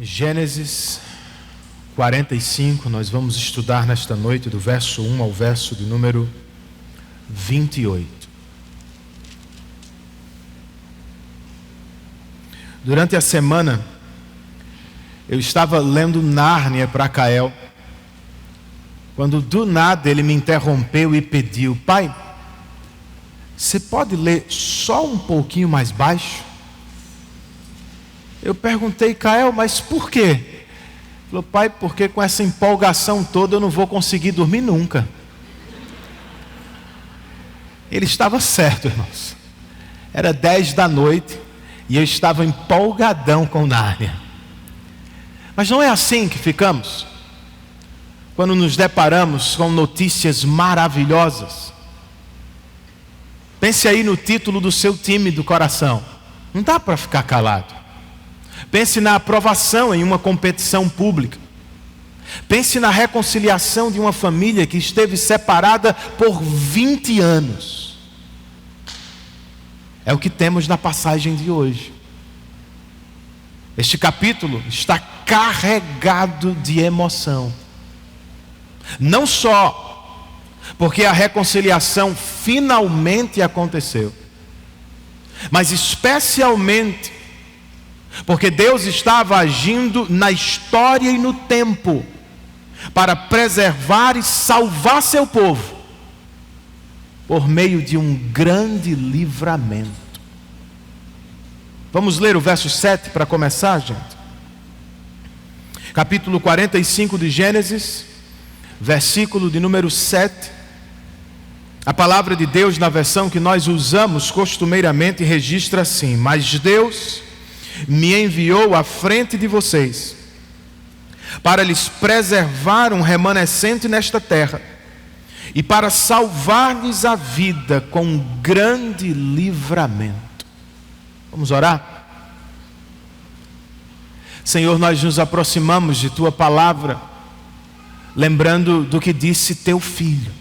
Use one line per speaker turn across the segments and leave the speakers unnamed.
Gênesis 45, nós vamos estudar nesta noite do verso 1 ao verso de número 28. Durante a semana, eu estava lendo Nárnia para Kael, quando do nada ele me interrompeu e pediu: pai, você pode ler só um pouquinho mais baixo? Eu perguntei: Kael, mas por quê? Ele falou: pai, porque com essa empolgação toda eu não vou conseguir dormir nunca. Ele estava certo, irmãos. Era 10 da noite e eu estava empolgadão com Nárnia. Mas não é assim que ficamos quando nos deparamos com notícias maravilhosas. Pense aí no título do seu time do coração. Não dá para ficar calado. Pense na aprovação em uma competição pública. Pense na reconciliação de uma família que esteve separada por 20 anos. É o que temos na passagem de hoje. Este capítulo está carregado de emoção. Não só porque a reconciliação finalmente aconteceu, mas especialmente porque Deus estava agindo na história e no tempo para preservar e salvar seu povo por meio de um grande livramento. Vamos ler o verso 7 para começar, gente. Capítulo 45 de Gênesis, versículo de número 7. A palavra de Deus, na versão que nós usamos costumeiramente, registra assim: mas Deus me enviou à frente de vocês para lhes preservar um remanescente nesta terra e para salvar-lhes a vida com um grande livramento. Vamos orar? Senhor, nós nos aproximamos de Tua palavra, lembrando do que disse Teu Filho: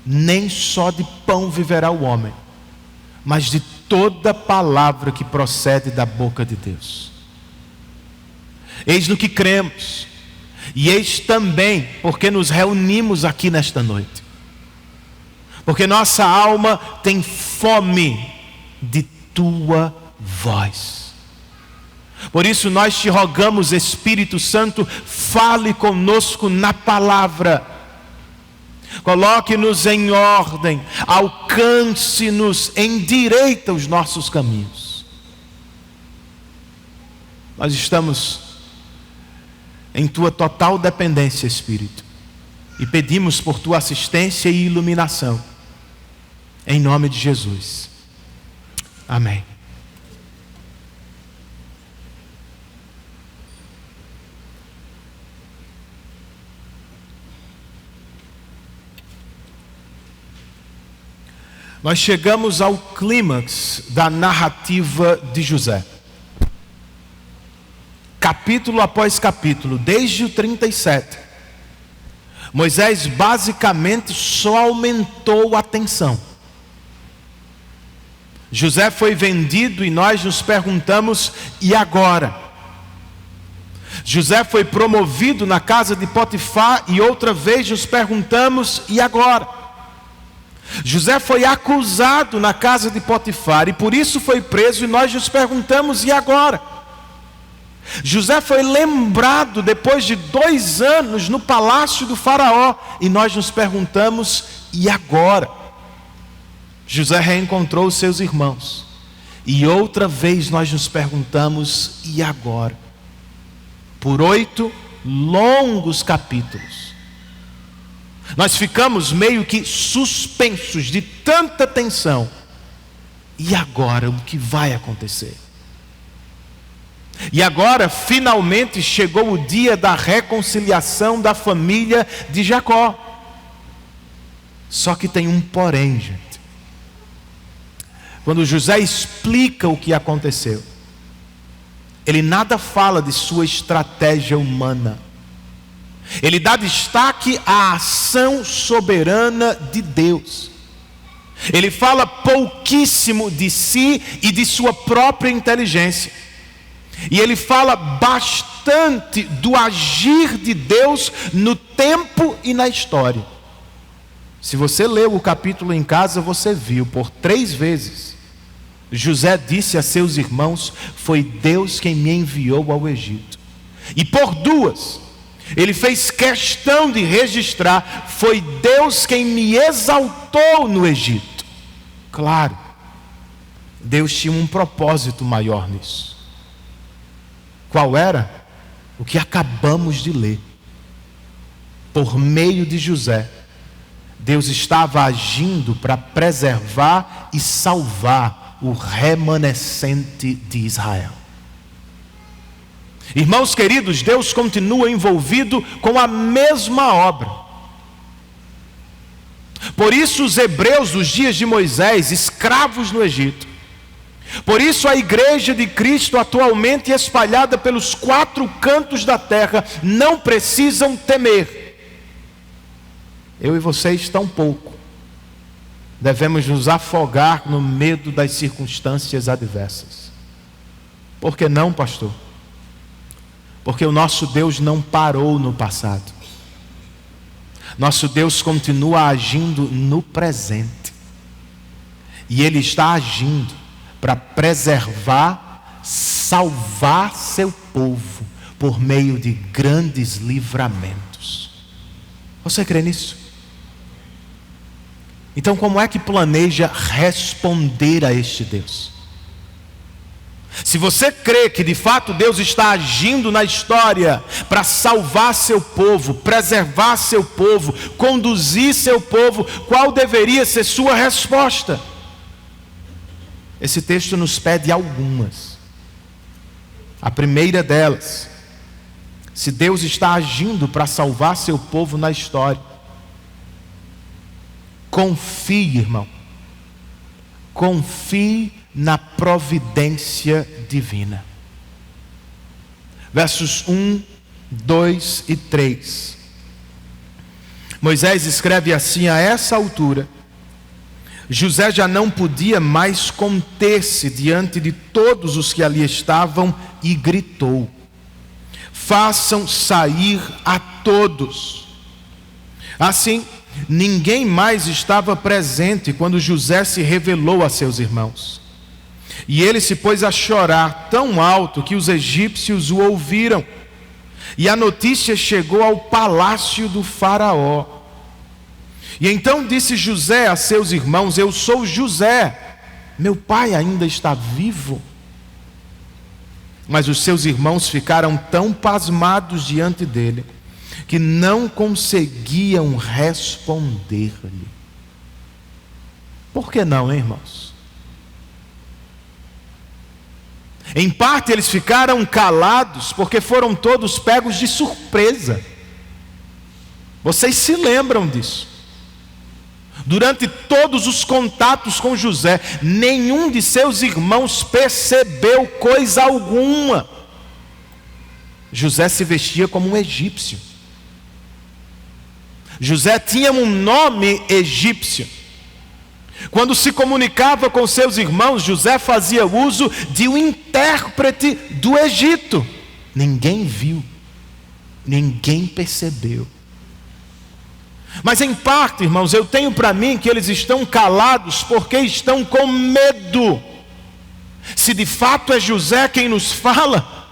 nem só de pão viverá o homem, mas de toda palavra que procede da boca de Deus. Eis no que cremos, e eis também porque nos reunimos aqui nesta noite, porque nossa alma tem fome de Tua voz. Por isso nós te rogamos, Espírito Santo, fale conosco na palavra. Coloque-nos em ordem, alcance-nos, endireita os nossos caminhos. Nós estamos em Tua total dependência, Espírito, e pedimos por Tua assistência e iluminação, em nome de Jesus. Amém. Nós chegamos ao clímax da narrativa de José. Capítulo após capítulo, desde o 37, Moisés basicamente só aumentou a tensão. José foi vendido e nós nos perguntamos: e agora? José foi promovido na casa de Potifar e outra vez nos perguntamos: e agora? José foi acusado na casa de Potifar e por isso foi preso e nós nos perguntamos: e agora? José foi lembrado depois de 2 anos no palácio do faraó e nós nos perguntamos: e agora? José reencontrou os seus irmãos e outra vez nós nos perguntamos: e agora? Por 8 longos capítulos nós ficamos meio que suspensos de tanta tensão. E agora, o que vai acontecer? E agora, finalmente chegou o dia da reconciliação da família de Jacó. Só que tem um porém, gente. Quando José explica o que aconteceu, ele nada fala de sua estratégia humana. Ele dá destaque à ação soberana de Deus. Ele fala pouquíssimo de si e de sua própria inteligência. E ele fala bastante do agir de Deus no tempo e na história. Se você leu o capítulo em casa, você viu por 3 vezes. José disse a seus irmãos: foi Deus quem me enviou ao Egito. E por 2, ele fez questão de registrar: foi Deus quem me exaltou no Egito. Claro, Deus tinha um propósito maior nisso. Qual era? O que acabamos de ler. Por meio de José, Deus estava agindo para preservar e salvar o remanescente de Israel. Irmãos queridos, Deus continua envolvido com a mesma obra. Por isso os hebreus dos dias de Moisés, escravos no Egito, por isso a igreja de Cristo atualmente espalhada pelos 4 cantos da terra, não precisam temer. Eu e vocês tampouco devemos nos afogar no medo das circunstâncias adversas. Por que não, pastor? Porque o nosso Deus não parou no passado. Nosso Deus continua agindo no presente. E Ele está agindo para preservar, salvar seu povo por meio de grandes livramentos. Você crê nisso? Então, como é que planeja responder a este Deus? Se você crê que de fato Deus está agindo na história para salvar seu povo, preservar seu povo, conduzir seu povo, qual deveria ser sua resposta? Esse texto nos pede algumas. A primeira delas: se Deus está agindo para salvar seu povo na história, confie, irmão, confie na providência divina. Versos 1, 2 e 3. Moisés escreve assim: a essa altura, José já não podia mais conter-se diante de todos os que ali estavam e gritou: façam sair a todos. Assim, ninguém mais estava presente quando José se revelou a seus irmãos. E ele se pôs a chorar tão alto que os egípcios o ouviram. E a notícia chegou ao palácio do faraó. E então disse José a seus irmãos: eu sou José, meu pai ainda está vivo. Mas os seus irmãos ficaram tão pasmados diante dele que não conseguiam responder-lhe. Por que não, hein, irmãos? Em parte eles ficaram calados porque foram todos pegos de surpresa. Vocês se lembram disso? Durante todos os contatos com José, nenhum de seus irmãos percebeu coisa alguma. José se vestia como um egípcio. José tinha um nome egípcio. Quando se comunicava com seus irmãos, José fazia uso de um intérprete do Egito. Ninguém viu, ninguém percebeu. Mas em parte, irmãos, eu tenho para mim que eles estão calados porque estão com medo. Se de fato é José quem nos fala,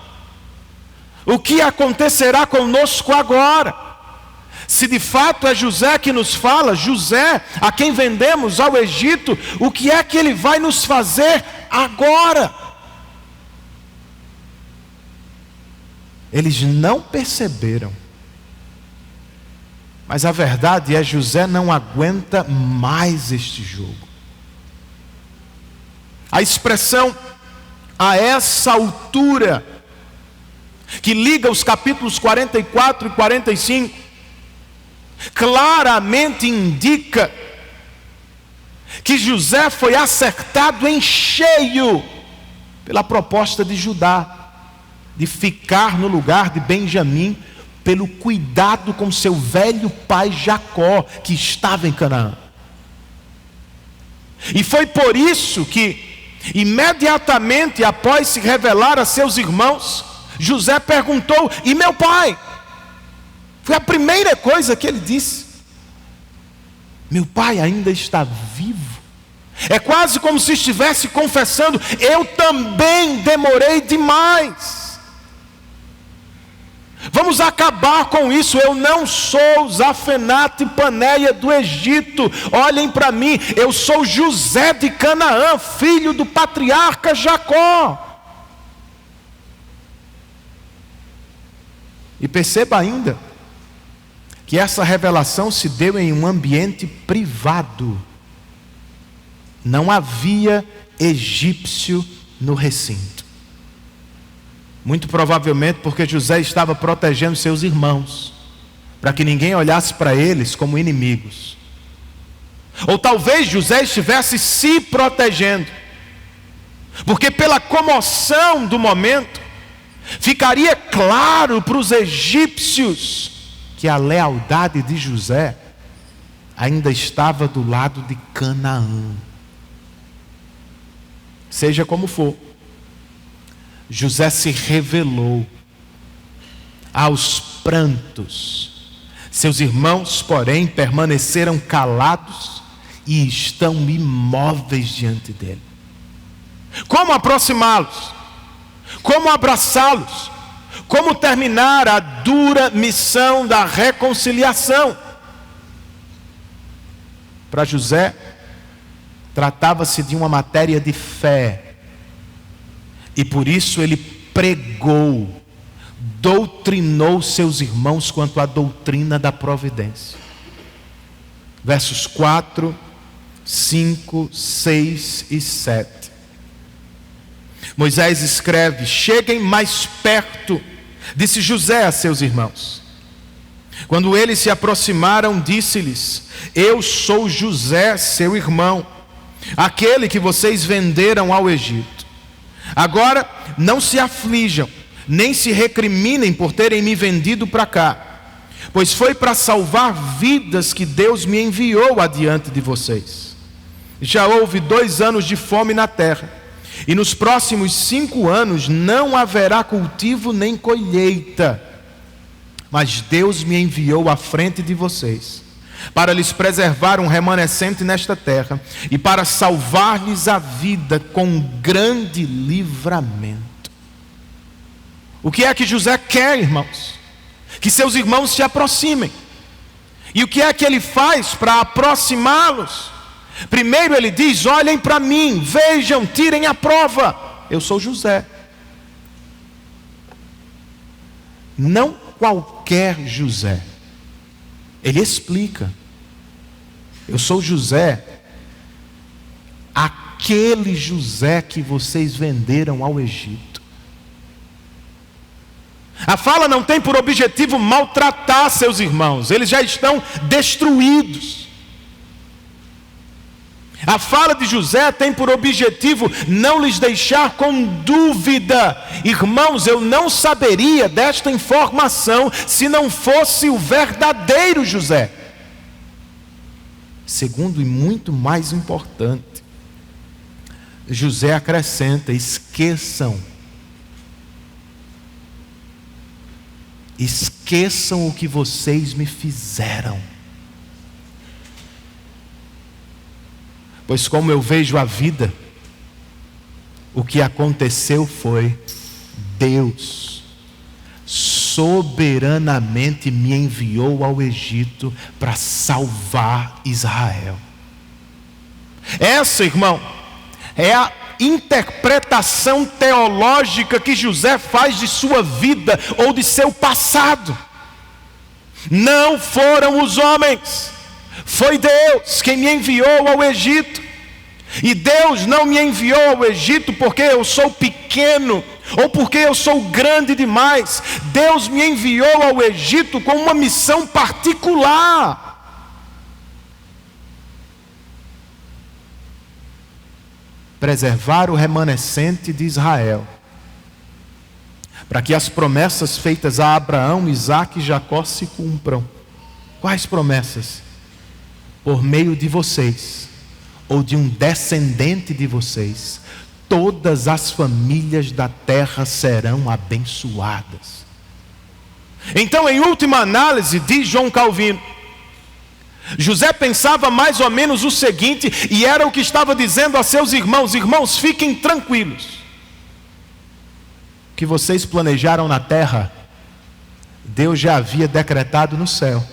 o que acontecerá conosco agora? Se de fato é José que nos fala, José, a quem vendemos ao Egito, o que é que ele vai nos fazer agora? Eles não perceberam. Mas a verdade é, José não aguenta mais este jogo. A expressão "a essa altura", que liga os capítulos 44 e 45, claramente indica que José foi acertado em cheio pela proposta de Judá, de ficar no lugar de Benjamim, pelo cuidado com seu velho pai Jacó, que estava em Canaã. E foi por isso que Imediatamente após se revelar a seus irmãos, José perguntou: e meu pai? Foi a primeira coisa que ele disse. Meu pai ainda está vivo. É quase como se estivesse confessando: eu também demorei demais. Vamos acabar com isso. Eu não sou Zafenate Paneia do Egito. Olhem para mim, eu sou José de Canaã, filho do patriarca Jacó. E perceba ainda que essa revelação se deu em um ambiente privado. Não havia egípcio no recinto. Muito provavelmente porque José estava protegendo seus irmãos, para que ninguém olhasse para eles como inimigos. Ou talvez José estivesse se protegendo, porque pela comoção do momento, ficaria claro para os egípcios que a lealdade de José ainda estava do lado de Canaã. Seja como for, José se revelou aos prantos. Seus irmãos, porém, permaneceram calados e estão imóveis diante dele. Como aproximá-los? Como abraçá-los? Como terminar a dura missão da reconciliação? Para José, tratava-se de uma matéria de fé. E por isso ele pregou, doutrinou seus irmãos quanto à doutrina da providência. Versos 4, 5, 6 e 7. Moisés escreve: cheguem mais perto, disse José a seus irmãos. Quando eles se aproximaram, disse-lhes: eu sou José, seu irmão, aquele que vocês venderam ao Egito. Agora não se aflijam, nem se recriminem por terem me vendido para cá, pois foi para salvar vidas que Deus me enviou adiante de vocês. Já houve 2 anos de fome na terra, e nos próximos 5 anos não haverá cultivo nem colheita. Mas Deus me enviou à frente de vocês, para lhes preservar um remanescente nesta terra, e para salvar-lhes a vida com grande livramento. O que é que José quer, irmãos? Que seus irmãos se aproximem. E o que é que ele faz para aproximá-los? Primeiro ele diz: olhem para mim, vejam, tirem a prova. Eu sou José. Não qualquer José. Ele explica: eu sou José, aquele José que vocês venderam ao Egito. A fala não tem por objetivo maltratar seus irmãos, eles já estão destruídos. A fala de José tem por objetivo não lhes deixar com dúvida. Irmãos, eu não saberia desta informação se não fosse o verdadeiro José. Segundo e muito mais importante, José acrescenta: esqueçam o que vocês me fizeram. Pois como eu vejo a vida, o que aconteceu foi: Deus soberanamente me enviou ao Egito para salvar Israel. Essa, irmão, é a interpretação teológica que José faz de sua vida ou de seu passado. Não foram os homens, foi Deus quem me enviou ao Egito. E Deus não me enviou ao Egito porque eu sou pequeno ou porque eu sou grande demais. Deus me enviou ao Egito com uma missão particular: preservar o remanescente de Israel, para que as promessas feitas a Abraão, Isaque e Jacó se cumpram. Quais promessas? Por meio de vocês, ou de um descendente de vocês, todas as famílias da terra serão abençoadas. Então, em última análise, diz João Calvino, José pensava mais ou menos o seguinte, e era o que estava dizendo a seus irmãos: irmãos, fiquem tranquilos, o que vocês planejaram na terra, Deus já havia decretado no céu,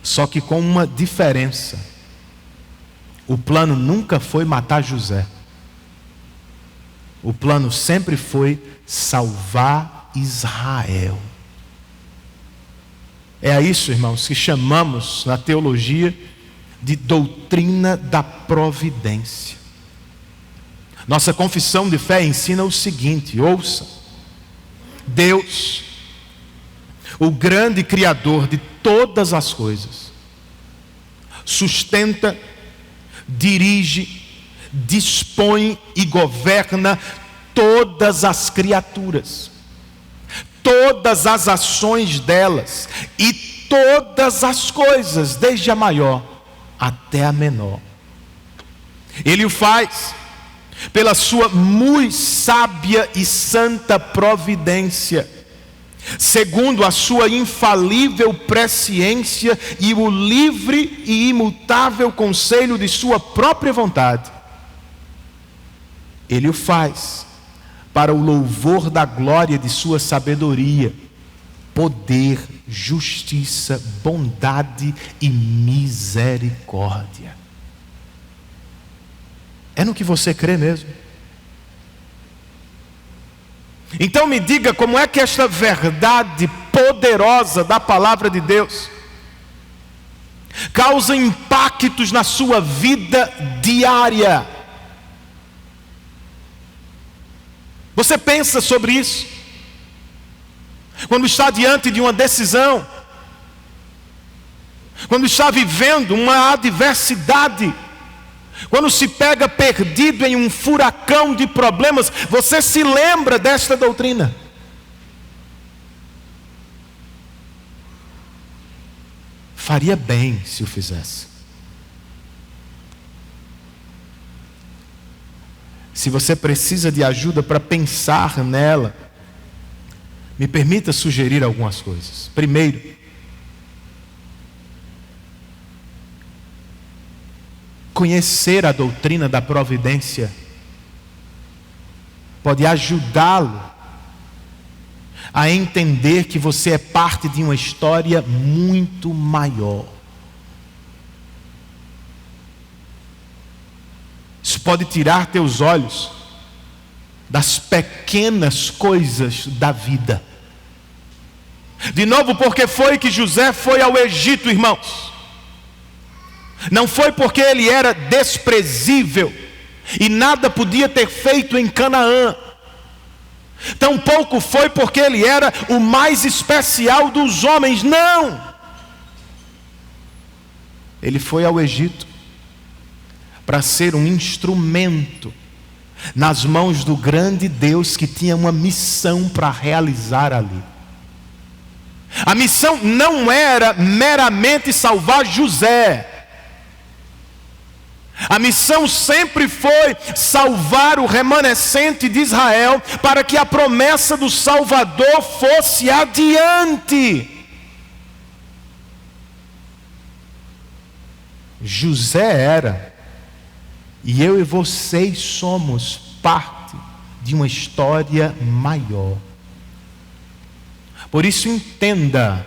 só que com uma diferença: o plano nunca foi matar José, o plano sempre foi salvar Israel. É a isso, irmãos, que chamamos na teologia de doutrina da providência. Nossa confissão de fé ensina o seguinte, ouça: Deus, o grande Criador de todas as coisas, sustenta, dirige, dispõe e governa todas as criaturas, todas as ações delas e todas as coisas, desde a maior até a menor. Ele o faz pela sua muito sábia e santa providência, segundo a sua infalível presciência e o livre e imutável conselho de sua própria vontade. Ele o faz para o louvor da glória de sua sabedoria, poder, justiça, bondade e misericórdia. É no que você crê mesmo? Então me diga, como é que esta verdade poderosa da palavra de Deus causa impactos na sua vida diária? Você pensa sobre isso? Quando está diante de uma decisão, quando está vivendo uma adversidade, quando se pega perdido em um furacão de problemas, você se lembra desta doutrina? Faria bem se o fizesse. Se você precisa de ajuda para pensar nela, me permita sugerir algumas coisas. Primeiro, conhecer a doutrina da providência pode ajudá-lo a entender que você é parte de uma história muito maior. Isso pode tirar teus olhos das pequenas coisas da vida. De novo, porque foi que José foi ao Egito, irmãos? Não foi porque ele era desprezível e nada podia ter feito em Canaã. Tampouco foi porque ele era o mais especial dos homens, não. Ele foi ao Egito para ser um instrumento nas mãos do grande Deus que tinha uma missão para realizar ali. A missão não era meramente salvar José. A missão sempre foi salvar o remanescente de Israel para que a promessa do Salvador fosse adiante. José era, e eu e vocês somos parte de uma história maior. Por isso entenda,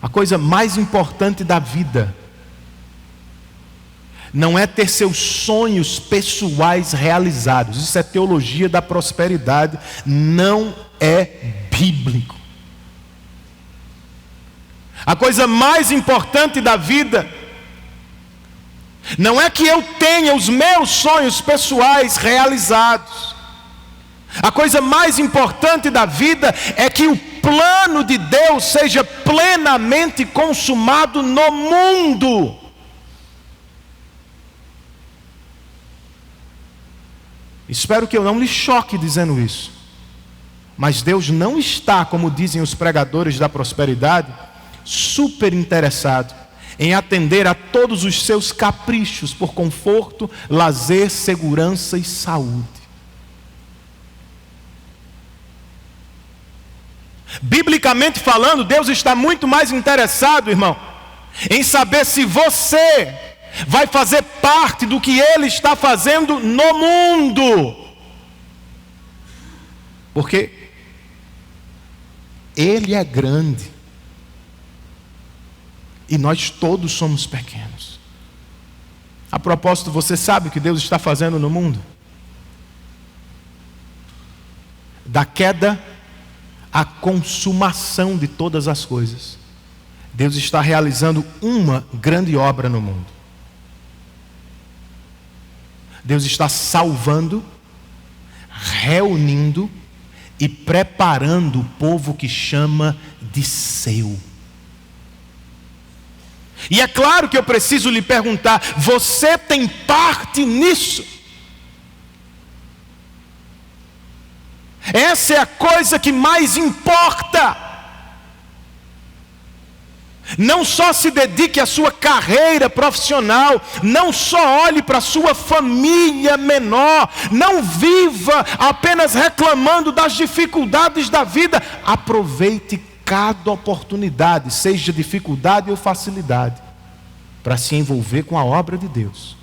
a coisa mais importante da vida não é ter seus sonhos pessoais realizados. Isso é teologia da prosperidade, não é bíblico. A coisa mais importante da vida não é que eu tenha os meus sonhos pessoais realizados. A coisa mais importante da vida é que o plano de Deus seja plenamente consumado no mundo. Espero que eu não lhe choque dizendo isso, mas Deus não está, como dizem os pregadores da prosperidade, super interessado em atender a todos os seus caprichos por conforto, lazer, segurança e saúde. Biblicamente falando, Deus está muito mais interessado, irmão, em saber se você vai fazer parte do que Ele está fazendo no mundo. Porque Ele é grande e nós todos somos pequenos. A propósito, você sabe o que Deus está fazendo no mundo? Da queda à consumação de todas as coisas, Deus está realizando uma grande obra no mundo. Deus está salvando, reunindo e preparando o povo que chama de seu. E é claro que eu preciso lhe perguntar: você tem parte nisso? Essa é a coisa que mais importa. Não só se dedique à sua carreira profissional, não só olhe para a sua família menor, não viva apenas reclamando das dificuldades da vida. Aproveite cada oportunidade, seja dificuldade ou facilidade, para se envolver com a obra de Deus,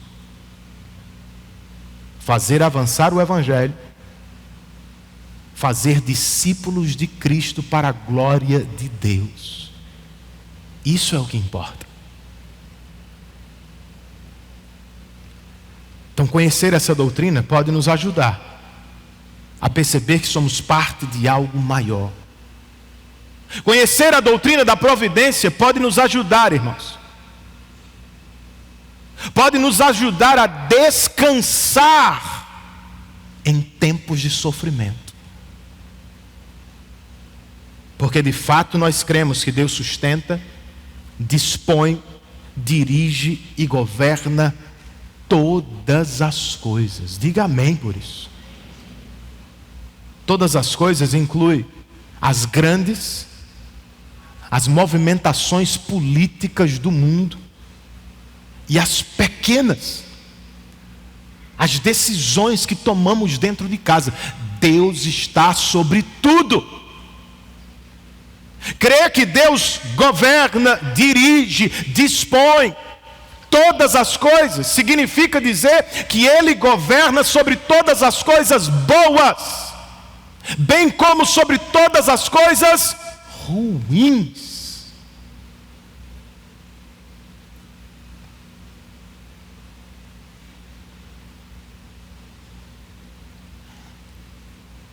fazer avançar o Evangelho, fazer discípulos de Cristo para a glória de Deus. Isso é o que importa. Então, conhecer essa doutrina pode nos ajudar a perceber que somos parte de algo maior. Conhecer a doutrina da providência pode nos ajudar, irmãos. Pode nos ajudar a descansar em tempos de sofrimento. Porque de fato nós cremos que Deus sustenta, dispõe, dirige e governa todas as coisas. Diga amém por isso. Todas as coisas inclui as grandes, as movimentações políticas do mundo, e as pequenas, as decisões que tomamos dentro de casa. Deus está sobre tudo. Crer que Deus governa, dirige, dispõe todas as coisas significa dizer que Ele governa sobre todas as coisas boas, bem como sobre todas as coisas ruins.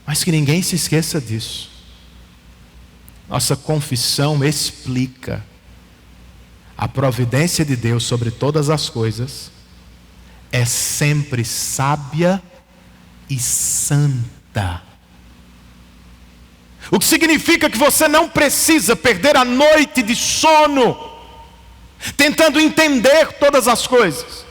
Mas que ninguém se esqueça disso. Nossa confissão explica a providência de Deus sobre todas as coisas é sempre sábia e santa. O que significa que você não precisa perder a noite de sono tentando entender todas as coisas.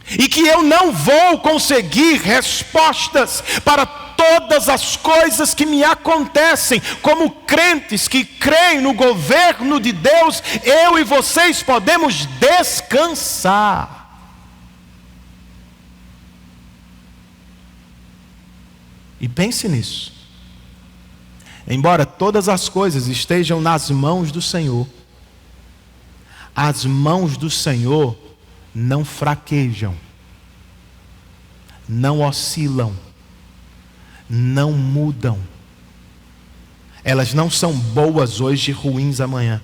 E que eu não vou conseguir respostas para todas as coisas que me acontecem. Como crentes que creem no governo de Deus, eu e vocês podemos descansar. E pense nisso. Embora todas as coisas estejam nas mãos do Senhor, as mãos do Senhor não fraquejam, não oscilam, não mudam. Elas não são boas hoje e ruins amanhã.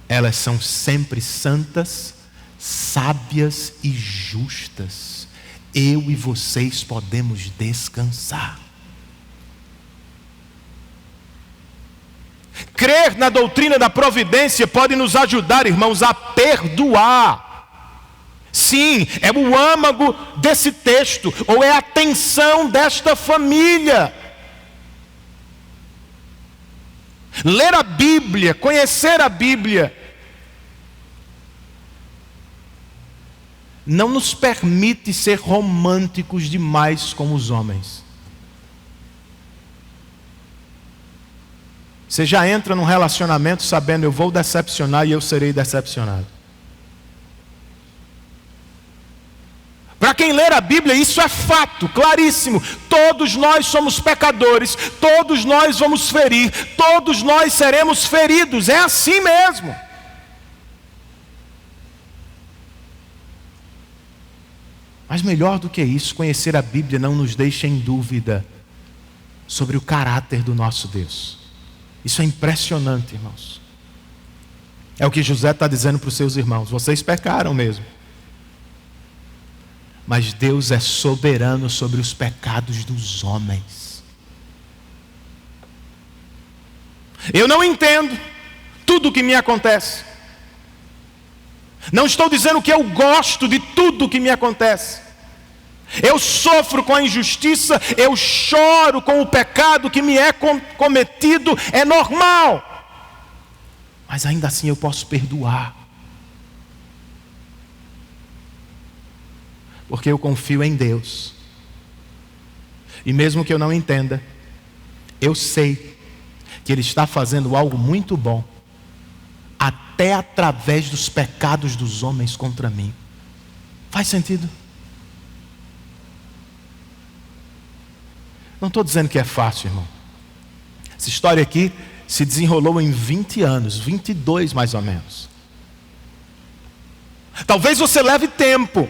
Elas são sempre santas, sábias e justas. Eu e vocês podemos descansar. Crer na doutrina da providência pode nos ajudar, irmãos, a perdoar. Sim, é o âmago desse texto, ou é a tensão desta família. Ler a Bíblia, conhecer a Bíblia, não nos permite ser românticos demais como os homens. Você já entra num relacionamento sabendo: eu vou decepcionar e eu serei decepcionado. Para quem ler a Bíblia, isso é fato, claríssimo. Todos nós somos pecadores, todos nós vamos ferir, todos nós seremos feridos, é assim mesmo. Mas melhor do que isso, conhecer a Bíblia não nos deixa em dúvida sobre o caráter do nosso Deus. Isso é impressionante, irmãos. É o que José está dizendo para os seus irmãos: vocês pecaram mesmo, mas Deus é soberano sobre os pecados dos homens. Eu não entendo tudo o que me acontece. Não estou dizendo que eu gosto de tudo o que me acontece. Eu sofro com a injustiça, eu choro com o pecado que me é cometido, é normal. Mas ainda assim eu posso perdoar, porque eu confio em Deus. E mesmo que eu não entenda, eu sei que Ele está fazendo algo muito bom, até através dos pecados dos homens contra mim. Faz sentido? Não estou dizendo que é fácil, irmão. Essa história aqui se desenrolou em 20 anos, 22 mais ou menos. Talvez você leve tempo.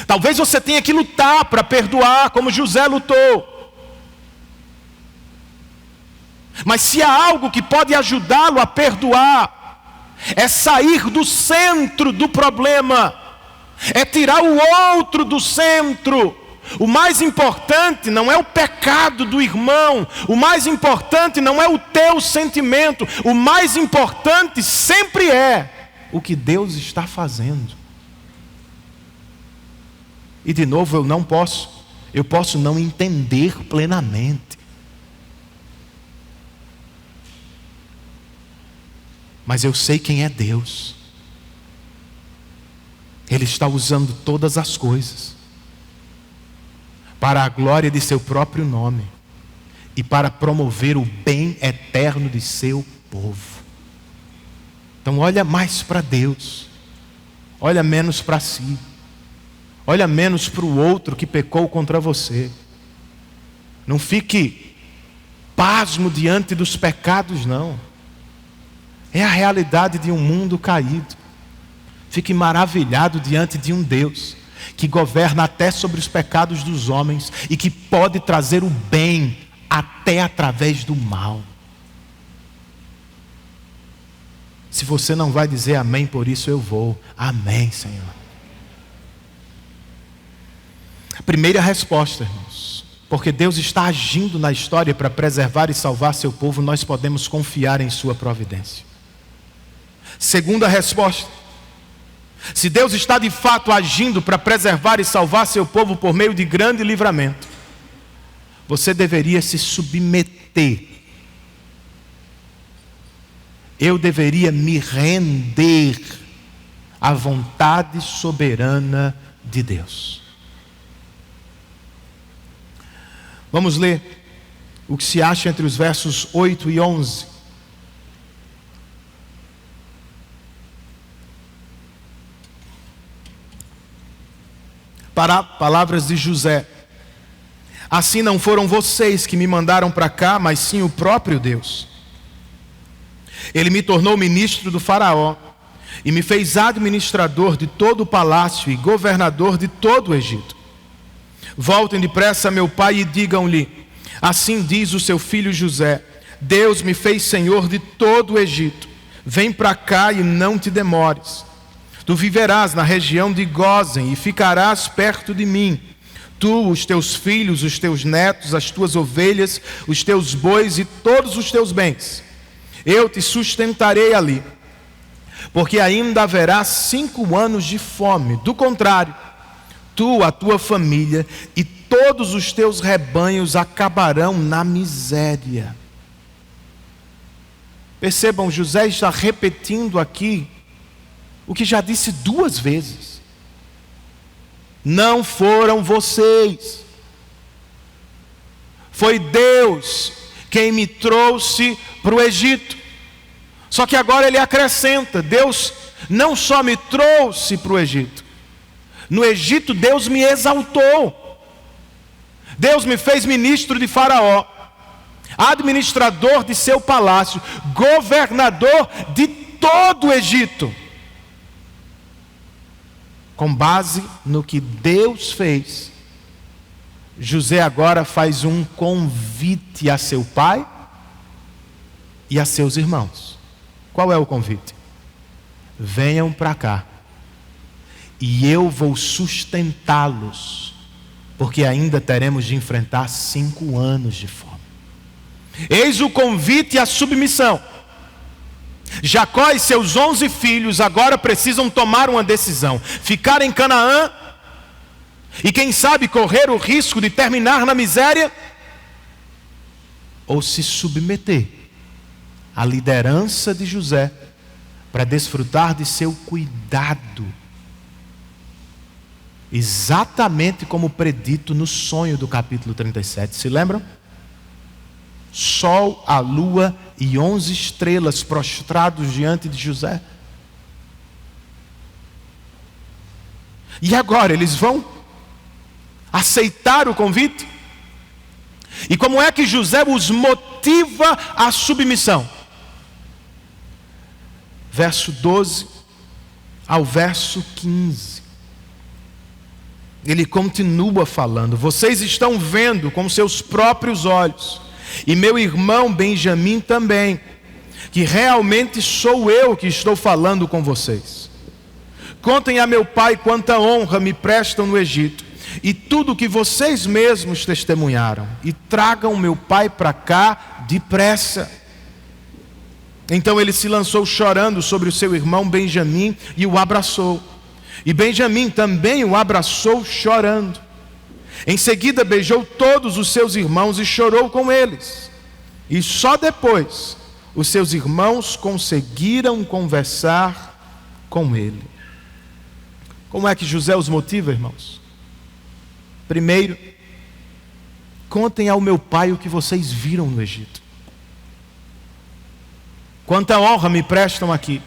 Talvez você tenha que lutar para perdoar, como José lutou. Mas se há algo que pode ajudá-lo a perdoar, é sair do centro do problema, é tirar o outro do centro. O mais importante não é o pecado do irmão, o mais importante não é o teu sentimento, o mais importante sempre é o que Deus está fazendo. E de novo, eu posso não entender plenamente, mas eu sei quem é Deus. Ele está usando todas as coisas para a glória de seu próprio nome e para promover o bem eterno de seu povo. Então olha mais para Deus, olha menos para si, olha menos para o outro que pecou contra você. Não fique pasmo diante dos pecados, não. É a realidade de um mundo caído. Fique maravilhado diante de um Deus que governa até sobre os pecados dos homens e que pode trazer o bem até através do mal. Se você não vai dizer amém por isso, eu vou. Amém, Senhor. A primeira resposta, irmãos, porque Deus está agindo na história para preservar e salvar seu povo, nós podemos confiar em sua providência. Segunda resposta: se Deus está de fato agindo para preservar e salvar seu povo por meio de grande livramento, você deveria se submeter. Eu deveria me render à vontade soberana de Deus. Vamos ler o que se acha entre os versos 8 e 11. Palavras de José: assim não foram vocês que me mandaram para cá, mas sim o próprio Deus. Ele me tornou ministro do faraó e me fez administrador de todo o palácio e governador de todo o Egito. Voltem depressa a meu pai e digam-lhe: assim diz o seu filho José, Deus me fez senhor de todo o Egito. Vem para cá e não te demores. Tu viverás na região de Gósen e ficarás perto de mim. Tu, os teus filhos, os teus netos, as tuas ovelhas, os teus bois e todos os teus bens. Eu te sustentarei ali, porque ainda haverá 5 anos de fome. Do contrário, tu, a tua família e todos os teus rebanhos acabarão na miséria. Percebam, José está repetindo aqui o que já disse 2 vezes. Não foram vocês. Foi Deus quem me trouxe para o Egito. Só que agora ele acrescenta: Deus não só me trouxe para o Egito, no Egito Deus me exaltou. Deus me fez ministro de Faraó, administrador de seu palácio, governador de todo o Egito. Com base no que Deus fez, José agora faz um convite a seu pai e a seus irmãos. Qual é o convite? Venham para cá e eu vou sustentá-los, porque ainda teremos de enfrentar 5 anos de fome. Eis o convite à submissão. Jacó e seus 11 filhos agora precisam tomar uma decisão: ficar em Canaã e quem sabe correr o risco de terminar na miséria, ou se submeter à liderança de José para desfrutar de seu cuidado, exatamente como predito no sonho do capítulo 37. Se lembram? Sol, a lua e 11 estrelas prostrados diante de José. E agora eles vão aceitar o convite? E como é que José os motiva à submissão? Verso 12 ao verso 15. Ele continua falando: vocês estão vendo com seus próprios olhos, e meu irmão Benjamim também, que realmente sou eu que estou falando com vocês. Contem a meu pai quanta honra me prestam no Egito, e tudo o que vocês mesmos testemunharam, e tragam meu pai para cá depressa. Então ele se lançou chorando sobre o seu irmão Benjamim e o abraçou. E Benjamim também o abraçou chorando. Em seguida beijou todos os seus irmãos e chorou com eles. E só depois os seus irmãos conseguiram conversar com ele. Como é que José os motiva, irmãos? Primeiro, contem ao meu pai o que vocês viram no Egito. Quanta honra me prestam aqui.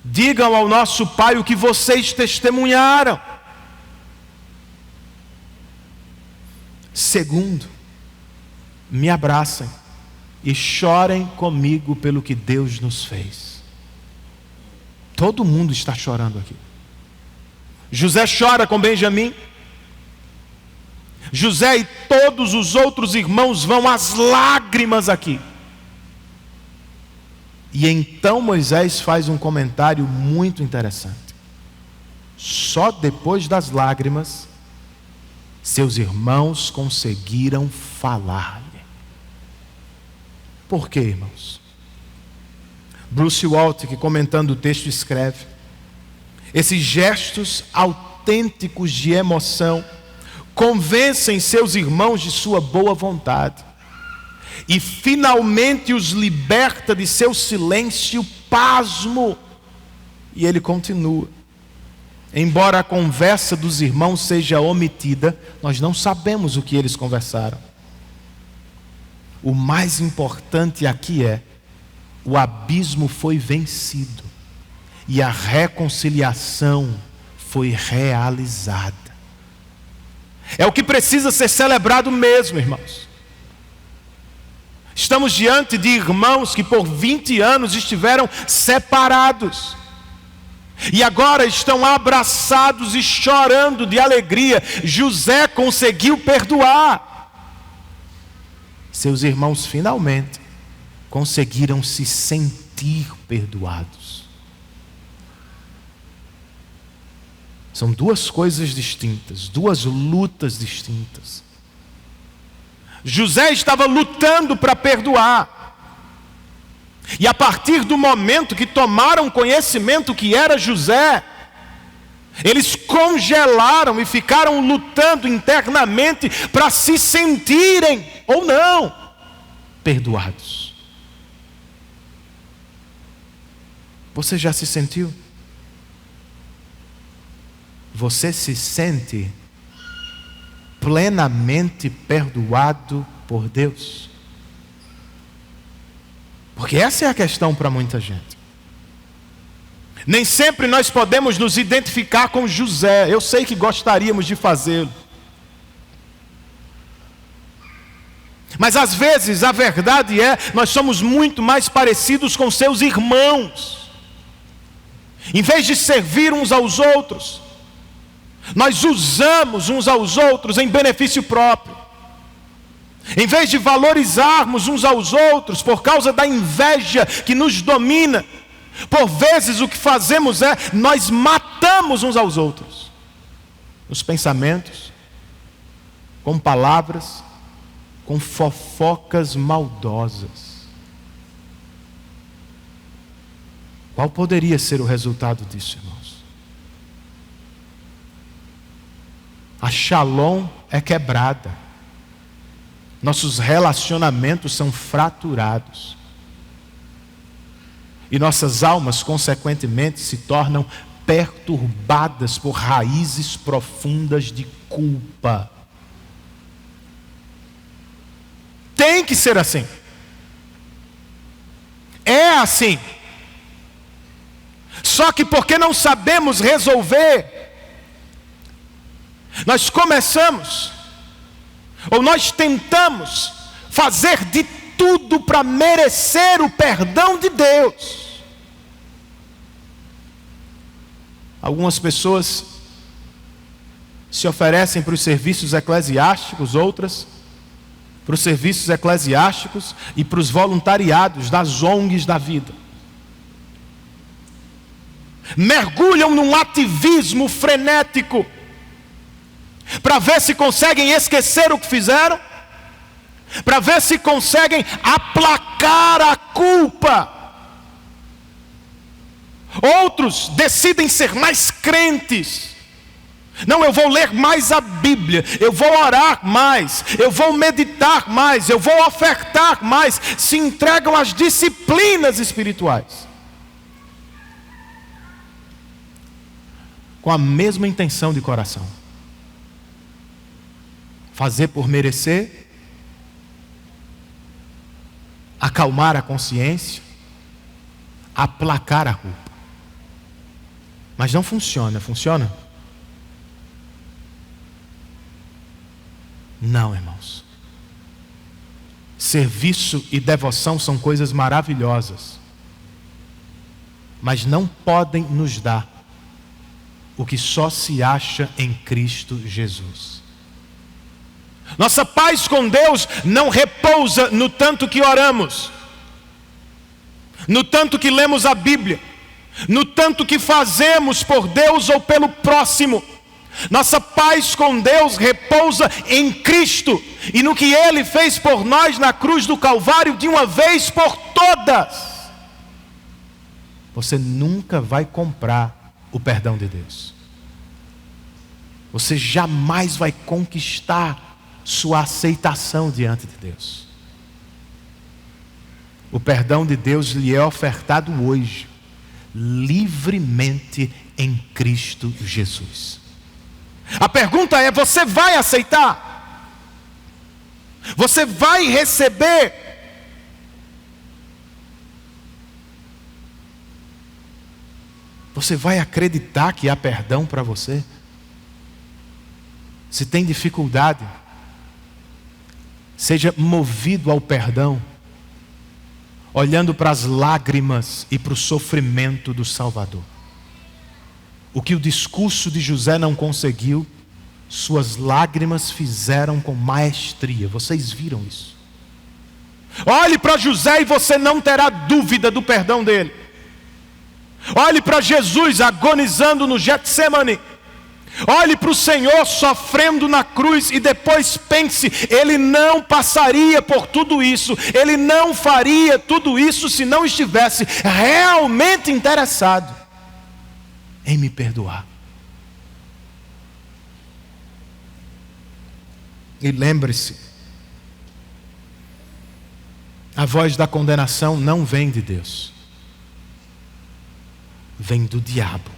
Digam ao nosso pai o que vocês testemunharam. Segundo, me abracem e chorem comigo pelo que Deus nos fez. Todo mundo está chorando aqui. José chora com Benjamim. José e todos os outros irmãos vão às lágrimas aqui. E então Moisés faz um comentário muito interessante. Só depois das lágrimas, seus irmãos conseguiram falar-lhe. Por quê, irmãos? Bruce Waltke, comentando o texto, escreve: esses gestos autênticos de emoção convencem seus irmãos de sua boa vontade e finalmente os liberta de seu silêncio pasmo. E ele continua: embora a conversa dos irmãos seja omitida, nós não sabemos o que eles conversaram. O mais importante aqui é: o abismo foi vencido e a reconciliação foi realizada. É o que precisa ser celebrado mesmo, irmãos. Estamos diante de irmãos que por 20 anos estiveram separados e agora estão abraçados e chorando de alegria. José conseguiu perdoar. Seus irmãos finalmente conseguiram se sentir perdoados. São duas coisas distintas, duas lutas distintas. José estava lutando para perdoar. E a partir do momento que tomaram conhecimento que era José, eles congelaram e ficaram lutando internamente para se sentirem, ou não, perdoados. Você já se sentiu? Você se sente plenamente perdoado por Deus? Porque essa é a questão para muita gente. Nem sempre nós podemos nos identificar com José. Eu sei que gostaríamos de fazê-lo. Mas às vezes a verdade é, nós somos muito mais parecidos com seus irmãos. Em vez de servir uns aos outros, nós usamos uns aos outros em benefício próprio. Em vez de valorizarmos uns aos outros por causa da inveja que nos domina, por vezes o que fazemos é, nós matamos uns aos outros. Nos pensamentos, com palavras, com fofocas maldosas. Qual poderia ser o resultado disso, irmãos? A Shalom é quebrada. Nossos relacionamentos são fraturados. E nossas almas, consequentemente, se tornam perturbadas por raízes profundas de culpa. Tem que ser assim. É assim. Só que porque não sabemos resolver, nós começamos, ou nós tentamos fazer de tudo para merecer o perdão de Deus. Algumas pessoas se oferecem para os serviços eclesiásticos, outras para os serviços eclesiásticos e para os voluntariados das ONGs da vida. Mergulham num ativismo frenético para ver se conseguem esquecer o que fizeram, para ver se conseguem aplacar a culpa. Outros decidem ser mais crentes. Não, eu vou ler mais a Bíblia, eu vou orar mais, eu vou meditar mais, eu vou ofertar mais. Se entregam às disciplinas espirituais com a mesma intenção de coração: fazer por merecer, acalmar a consciência, aplacar a culpa. Mas não funciona, funciona? Não, irmãos. Serviço e devoção são coisas maravilhosas, mas não podem nos dar o que só se acha em Cristo Jesus. Nossa paz com Deus não repousa no tanto que oramos, no tanto que lemos a Bíblia, no tanto que fazemos por Deus ou pelo próximo. Nossa paz com Deus repousa em Cristo e no que Ele fez por nós na cruz do Calvário de uma vez por todas. Você nunca vai comprar o perdão de Deus. Você jamais vai conquistar sua aceitação diante de Deus. O perdão de Deus lhe é ofertado hoje, livremente em Cristo Jesus. A pergunta é: você vai aceitar? Você vai receber? Você vai acreditar que há perdão para você? Se tem dificuldade, seja movido ao perdão, olhando para as lágrimas e para o sofrimento do Salvador. O que o discurso de José não conseguiu, suas lágrimas fizeram com maestria. Vocês viram isso? Olhe para José e você não terá dúvida do perdão dele. Olhe para Jesus agonizando no Getsemane. Olhe para o Senhor sofrendo na cruz e depois pense: Ele não passaria por tudo isso, Ele não faria tudo isso se não estivesse realmente interessado em me perdoar. E lembre-se, a voz da condenação não vem de Deus, vem do diabo.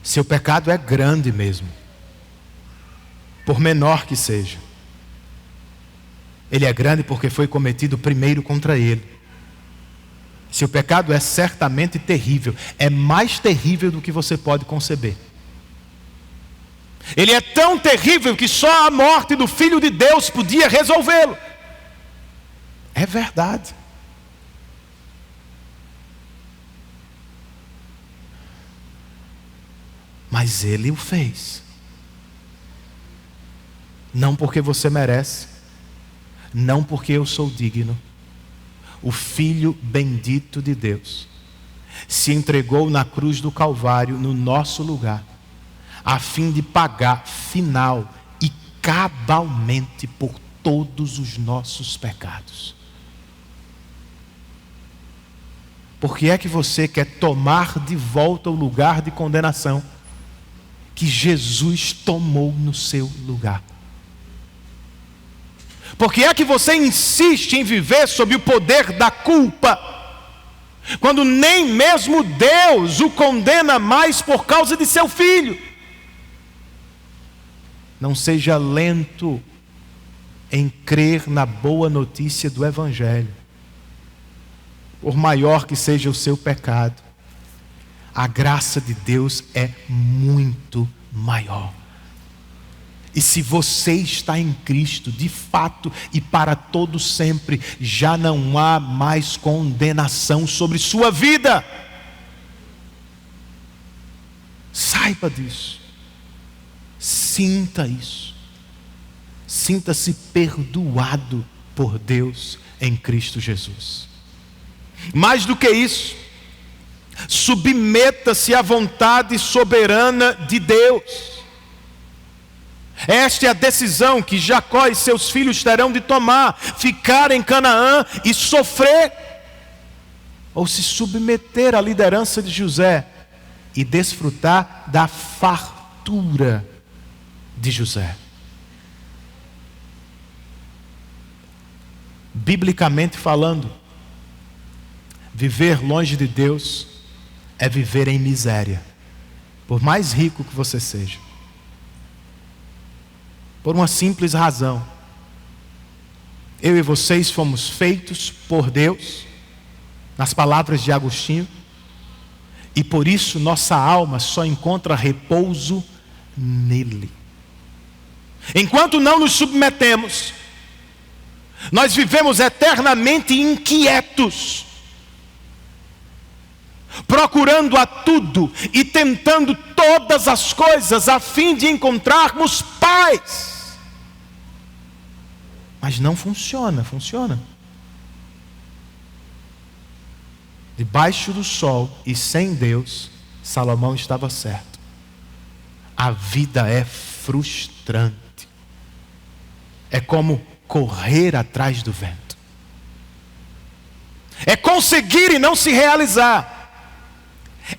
Seu pecado é grande mesmo, por menor que seja. Ele é grande porque foi cometido primeiro contra ele. Seu pecado é certamente terrível, é mais terrível do que você pode conceber. Ele é tão terrível que só a morte do Filho de Deus podia resolvê-lo. É verdade. Mas Ele o fez. Não porque você merece, não porque eu sou digno. O Filho bendito de Deus se entregou na cruz do Calvário no nosso lugar, a fim de pagar final e cabalmente por todos os nossos pecados. Por que é que você quer tomar de volta o lugar de condenação que Jesus tomou no seu lugar? Por que é que você insiste em viver sob o poder da culpa, quando nem mesmo Deus o condena mais por causa de seu filho? Não seja lento em crer na boa notícia do Evangelho. Por maior que seja o seu pecado, a graça de Deus é muito maior. E se você está em Cristo, de fato e para todo sempre, já não há mais condenação sobre sua vida. Saiba disso. Sinta isso. Sinta-se perdoado por Deus em Cristo Jesus. Mais do que isso, submeta-se à vontade soberana de Deus. Esta é a decisão que Jacó e seus filhos terão de tomar: ficar em Canaã e sofrer, ou se submeter à liderança de José e desfrutar da fartura de José. Biblicamente falando, viver longe de Deus é viver em miséria, por mais rico que você seja. Por uma simples razão: eu e vocês fomos feitos por Deus, nas palavras de Agostinho, e por isso nossa alma só encontra repouso nele. Enquanto não nos submetemos, nós vivemos eternamente inquietos, procurando a tudo e tentando todas as coisas a fim de encontrarmos paz. Mas não funciona. Debaixo do sol e sem Deus, Salomão estava certo. A vida é frustrante. É como correr atrás do vento. É conseguir e não se realizar.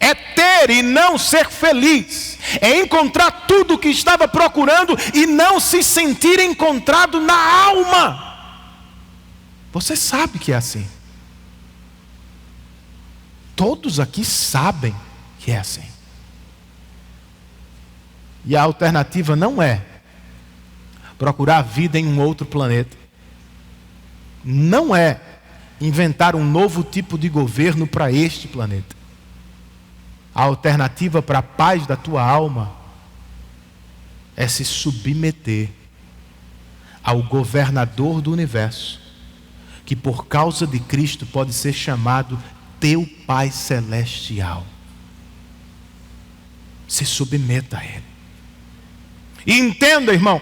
É ter e não ser feliz. É encontrar tudo o que estava procurando e não se sentir encontrado na alma. Você sabe que é assim. Todos aqui sabem que é assim. E a alternativa não é procurar vida em um outro planeta. Não é inventar um novo tipo de governo para este planeta. A alternativa para a paz da tua alma é se submeter ao governador do universo, que por causa de Cristo pode ser chamado teu Pai Celestial. Se submeta a Ele. E entenda, irmão,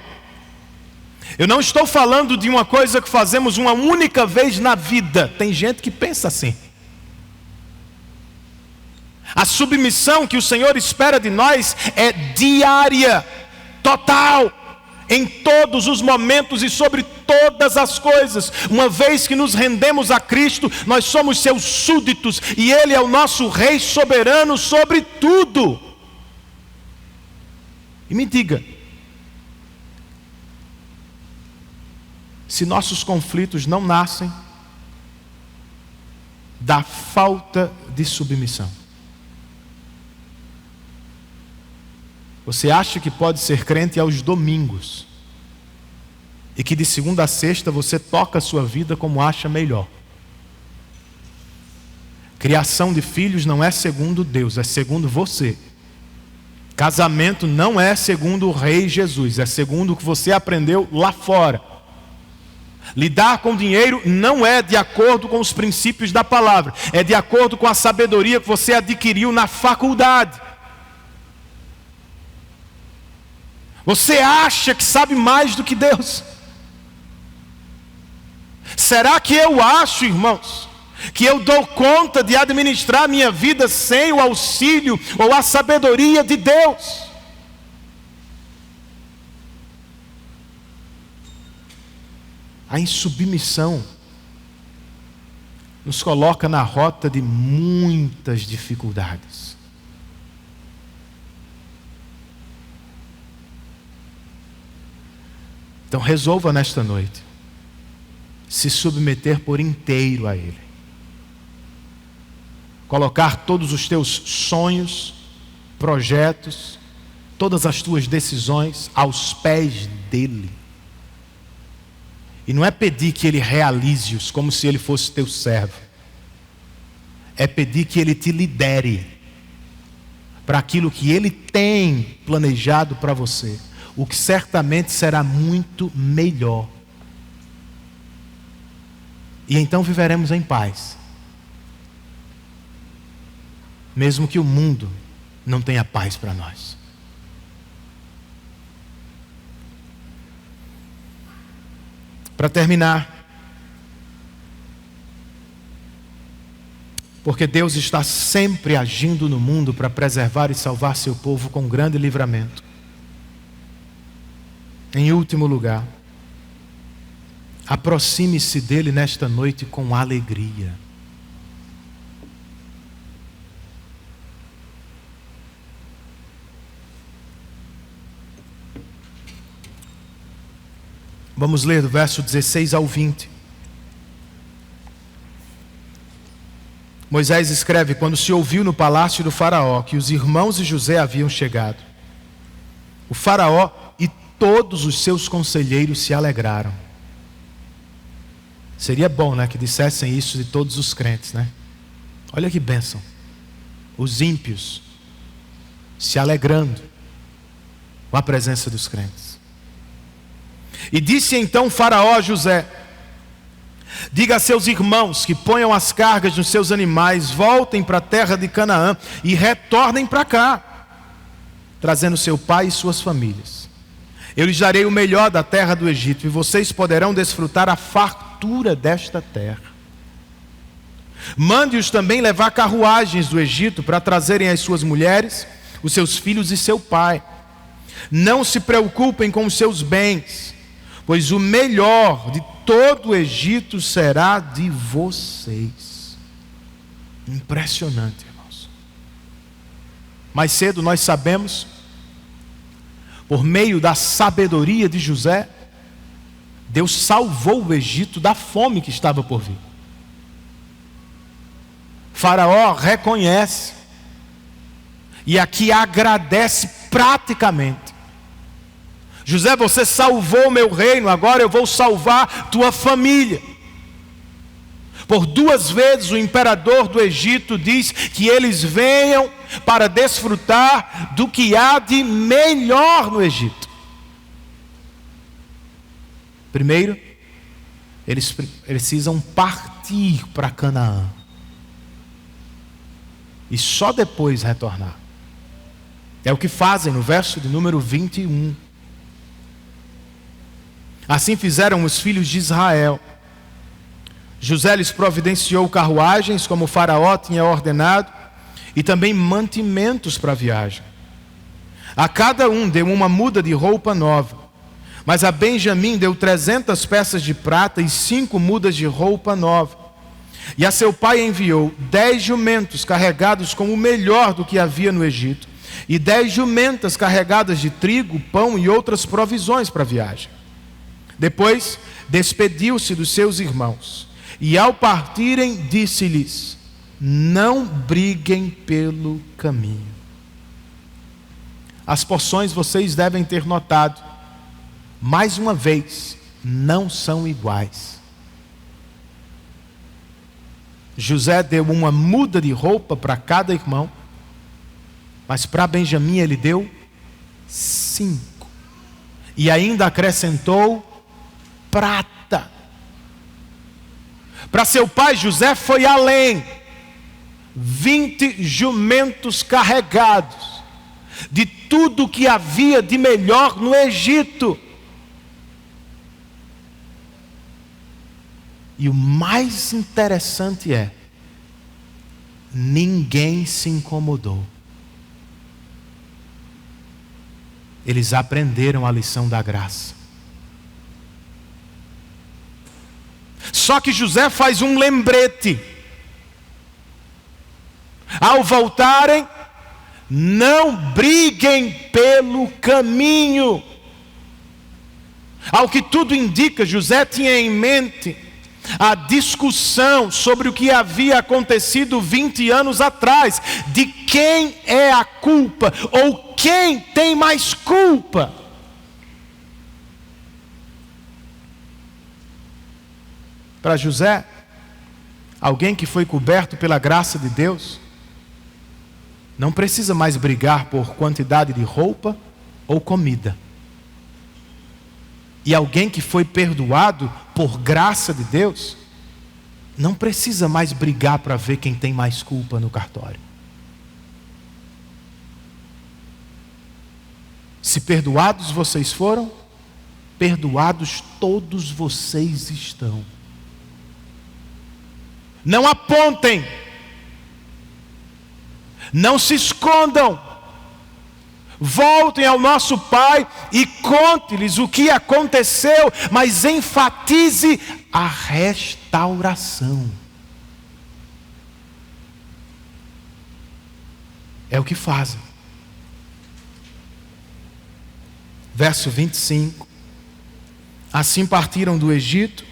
eu não estou falando de uma coisa que fazemos uma única vez na vida. Tem gente que pensa assim. A submissão que o Senhor espera de nós é diária, total, em todos os momentos e sobre todas as coisas. Uma vez que nos rendemos a Cristo, nós somos seus súditos e Ele é o nosso Rei soberano sobre tudo. E me diga, se nossos conflitos não nascem da falta de submissão, você acha que pode ser crente aos domingos e que de segunda a sexta você toca a sua vida como acha melhor. Criação de filhos não é segundo Deus, é segundo você. Casamento não é segundo o Rei Jesus, é segundo o que você aprendeu lá fora. Lidar com dinheiro não é de acordo com os princípios da palavra, é de acordo com a sabedoria que você adquiriu na faculdade. Você acha que sabe mais do que Deus? Será que eu acho, irmãos, que eu dou conta de administrar minha vida sem o auxílio ou a sabedoria de Deus? A insubmissão nos coloca na rota de muitas dificuldades. Então resolva nesta noite se submeter por inteiro a Ele. Colocar todos os teus sonhos, projetos, todas as tuas decisões aos pés dEle. E não é pedir que Ele realize-os como se Ele fosse teu servo. É pedir que Ele te lidere para aquilo que Ele tem planejado para você. O que certamente será muito melhor. E então viveremos em paz. Mesmo que o mundo não tenha paz para nós. Para terminar, porque Deus está sempre agindo no mundo para preservar e salvar seu povo com grande livramento. Em último lugar, aproxime-se dele nesta noite com alegria. Vamos ler do verso 16 ao 20. Moisés escreve: quando se ouviu no palácio do faraó que os irmãos de José haviam chegado, o faraó e todos os seus conselheiros se alegraram. Seria bom, né, que dissessem isso de todos os crentes, né? Olha que bênção. Os ímpios se alegrando com a presença dos crentes. E disse então Faraó a José: diga a seus irmãos que ponham as cargas nos seus animais, voltem para a terra de Canaã e retornem para cá, trazendo seu pai e suas famílias. Eu lhes darei o melhor da terra do Egito, e vocês poderão desfrutar a fartura desta terra. Mande-os também levar carruagens do Egito para trazerem as suas mulheres, os seus filhos e seu pai. Não se preocupem com os seus bens, pois o melhor de todo o Egito será de vocês. Impressionante, irmãos. Mais cedo nós sabemos, por meio da sabedoria de José, Deus salvou o Egito da fome que estava por vir. Faraó reconhece e aqui agradece praticamente. José, você salvou meu reino, agora eu vou salvar tua família. Por 2 vezes o imperador do Egito diz que eles venham para desfrutar do que há de melhor no Egito. Primeiro, eles precisam partir para Canaã. E só depois retornar. É o que fazem no verso de número 21. Assim fizeram os filhos de Israel. José lhes providenciou carruagens, como o faraó tinha ordenado, e também mantimentos para a viagem. A cada um deu uma muda de roupa nova, mas a Benjamim deu 300 peças de prata e 5 mudas de roupa nova. E a seu pai enviou 10 jumentos carregados com o melhor do que havia no Egito, e 10 jumentas carregadas de trigo, pão e outras provisões para a viagem. Depois despediu-se dos seus irmãos, e ao partirem disse-lhes: não briguem pelo caminho. As porções vocês devem ter notado, mais uma vez, não são iguais. José deu uma muda de roupa para cada irmão, mas para Benjamim ele deu 5. E ainda acrescentou prata. Para seu pai José foi além. 20 jumentos carregados de tudo que havia de melhor no Egito. E o mais interessante é, ninguém se incomodou. Eles aprenderam a lição da graça. Só que José faz um lembrete. Ao voltarem, não briguem pelo caminho. Ao que tudo indica, José tinha em mente a discussão sobre o que havia acontecido 20 anos atrás, de quem é a culpa, ou quem tem mais culpa. Para José, alguém que foi coberto pela graça de Deus, não precisa mais brigar por quantidade de roupa ou comida. E alguém que foi perdoado por graça de Deus, não precisa mais brigar para ver quem tem mais culpa no cartório. Se perdoados vocês foram, perdoados todos vocês estão. Não apontem, não se escondam, voltem ao nosso Pai e conte-lhes o que aconteceu, mas enfatize a restauração. É o que fazem. Verso 25. Assim partiram do Egito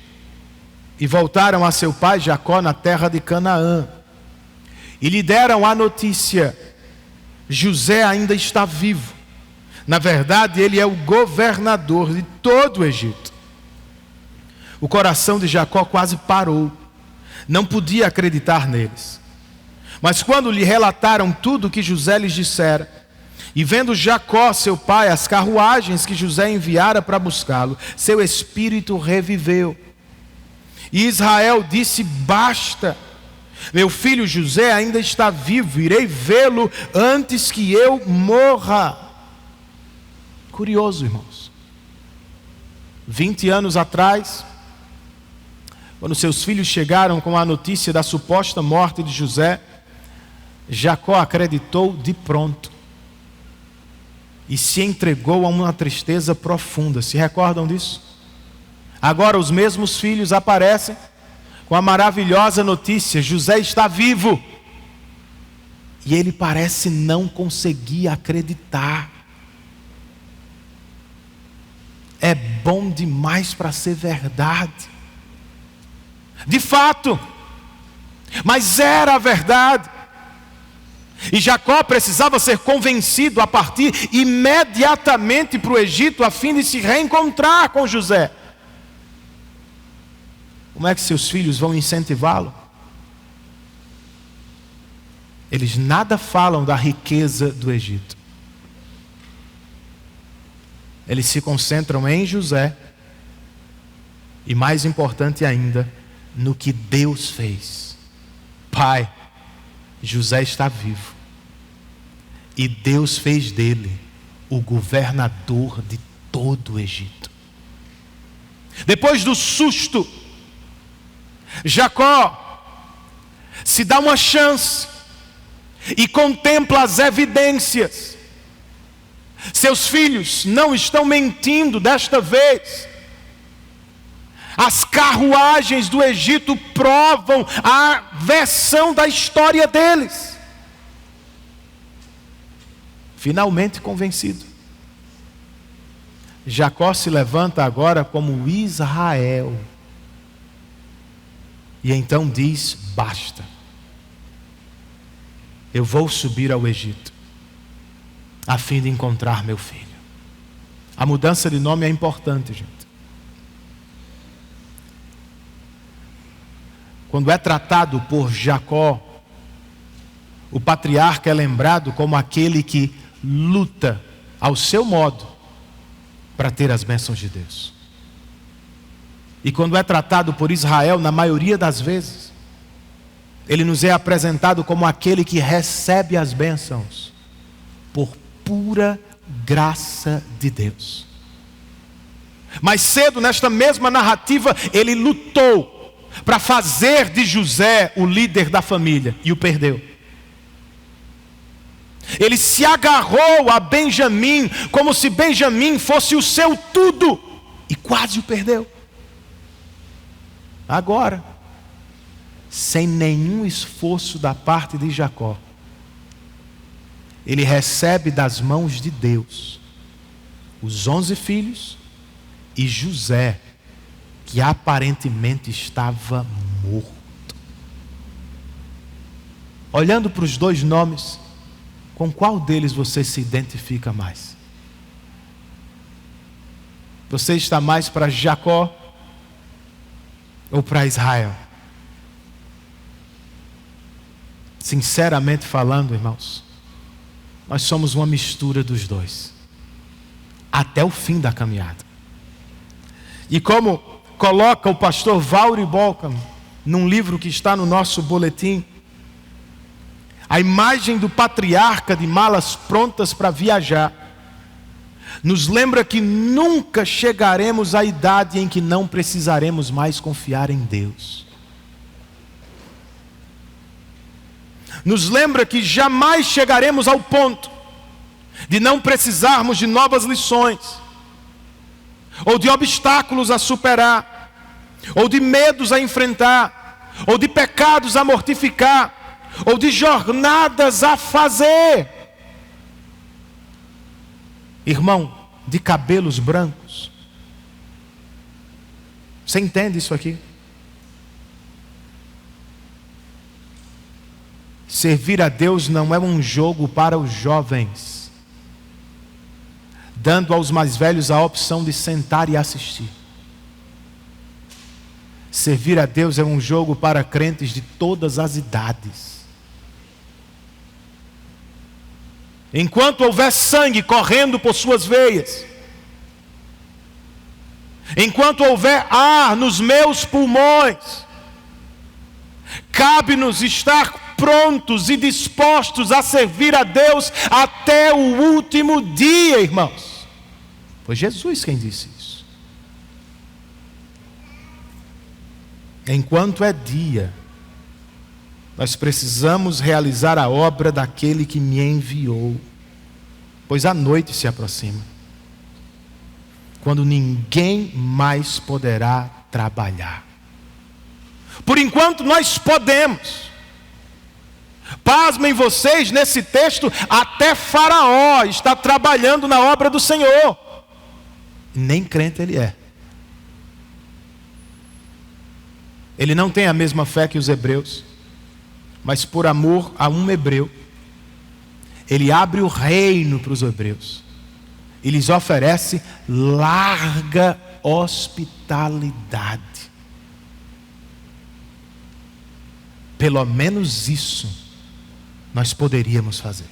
e voltaram a seu pai Jacó na terra de Canaã. E lhe deram a notícia: José ainda está vivo. Na verdade, ele é o governador de todo o Egito. O coração de Jacó quase parou. Não podia acreditar neles. Mas quando lhe relataram tudo o que José lhes dissera, e vendo Jacó, seu pai, as carruagens que José enviara para buscá-lo, seu espírito reviveu. E Israel disse: basta, meu filho José ainda está vivo, irei vê-lo antes que eu morra. Curioso, irmãos. 20 anos atrás, quando seus filhos chegaram com a notícia da suposta morte de José, Jacó acreditou de pronto e se entregou a uma tristeza profunda. Se recordam disso? Agora os mesmos filhos aparecem com a maravilhosa notícia: José está vivo. E ele parece não conseguir acreditar. É bom demais para ser verdade. De fato, mas era a verdade. E Jacó precisava ser convencido a partir imediatamente para o Egito, a fim de se reencontrar com José. Como é que seus filhos vão incentivá-lo? Eles nada falam da riqueza do Egito. Eles se concentram em José e, mais importante ainda, no que Deus fez. Pai, José está vivo e Deus fez dele o governador de todo o Egito. Depois do susto, Jacó se dá uma chance e contempla as evidências. Seus filhos não estão mentindo desta vez. As carruagens do Egito provam a versão da história deles. Finalmente convencido, Jacó se levanta agora como Israel. E então diz: basta. Eu vou subir ao Egito a fim de encontrar meu filho. A mudança de nome é importante, gente. quando é tratado por Jacó, o patriarca é lembrado como aquele que luta ao seu modo para ter as bênçãos de Deus. E quando é tratado por Israel, na maioria das vezes, ele nos é apresentado como aquele que recebe as bênçãos por pura graça de Deus. Mais cedo, nesta mesma narrativa, ele lutou para fazer de José o líder da família e o perdeu. Ele se agarrou a Benjamim como se Benjamim fosse o seu tudo e quase o perdeu. Agora, sem nenhum esforço da parte de Jacó, ele recebe das mãos de Deus os 11 filhos e José, que aparentemente estava morto. Olhando para os dois nomes, com qual deles você se identifica mais? Você está mais para Jacó ou para Israel? Sinceramente falando, irmãos, nós somos uma mistura dos dois, até o fim da caminhada. E como coloca o pastor Vauri Bolcam, num livro que está no nosso boletim, a imagem do patriarca de malas prontas para viajar, nos lembra que nunca chegaremos à idade em que não precisaremos mais confiar em Deus. Nos lembra que jamais chegaremos ao ponto de não precisarmos de novas lições, ou de obstáculos a superar, ou de medos a enfrentar, ou de pecados a mortificar, ou de jornadas a fazer. Irmão, de cabelos brancos, você entende isso aqui? Servir a Deus não é um jogo para os jovens, dando aos mais velhos a opção de sentar e assistir. Servir a Deus é um jogo para crentes de todas as idades. Enquanto houver sangue correndo por suas veias, enquanto houver ar nos meus pulmões, cabe-nos estar prontos e dispostos a servir a Deus até o último dia, irmãos. Foi Jesus quem disse isso. Enquanto é dia, nós precisamos realizar a obra daquele que me enviou, pois a noite se aproxima, quando ninguém mais poderá trabalhar. Por enquanto nós podemos. Pasmem vocês, nesse texto, até Faraó está trabalhando na obra do Senhor. Nem crente ele é. Ele não tem a mesma fé que os hebreus, mas por amor a um hebreu, ele abre o reino para os hebreus e lhes oferece larga hospitalidade. Pelo menos isso nós poderíamos fazer.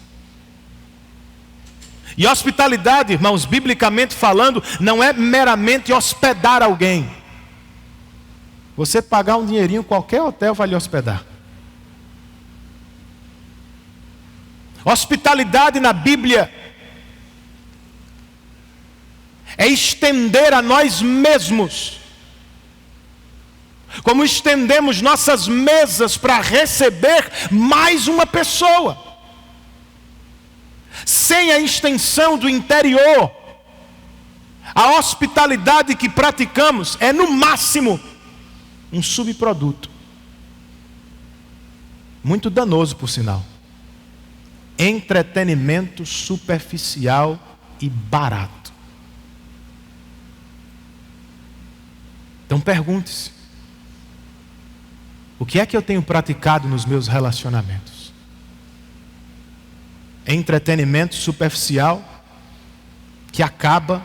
E hospitalidade, irmãos, biblicamente falando, não é meramente hospedar alguém. Você pagar um dinheirinho, qualquer hotel vai lhe hospedar. Hospitalidade na Bíblia é estender a nós mesmos, como estendemos nossas mesas para receber mais uma pessoa. Sem a extensão do interior, a hospitalidade que praticamos é no máximo um subproduto, muito danoso por sinal. Entretenimento superficial e barato. Então pergunte-se: o que é que eu tenho praticado nos meus relacionamentos? Entretenimento superficial que acaba,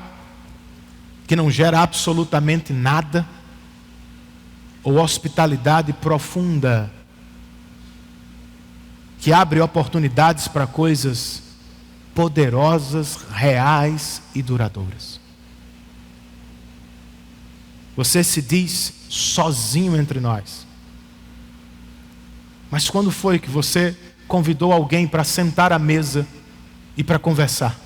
que não gera absolutamente nada, ou hospitalidade profunda, que abre oportunidades para coisas poderosas, reais e duradouras. Você se diz sozinho entre nós. Mas quando foi que você convidou alguém para sentar à mesa e para conversar?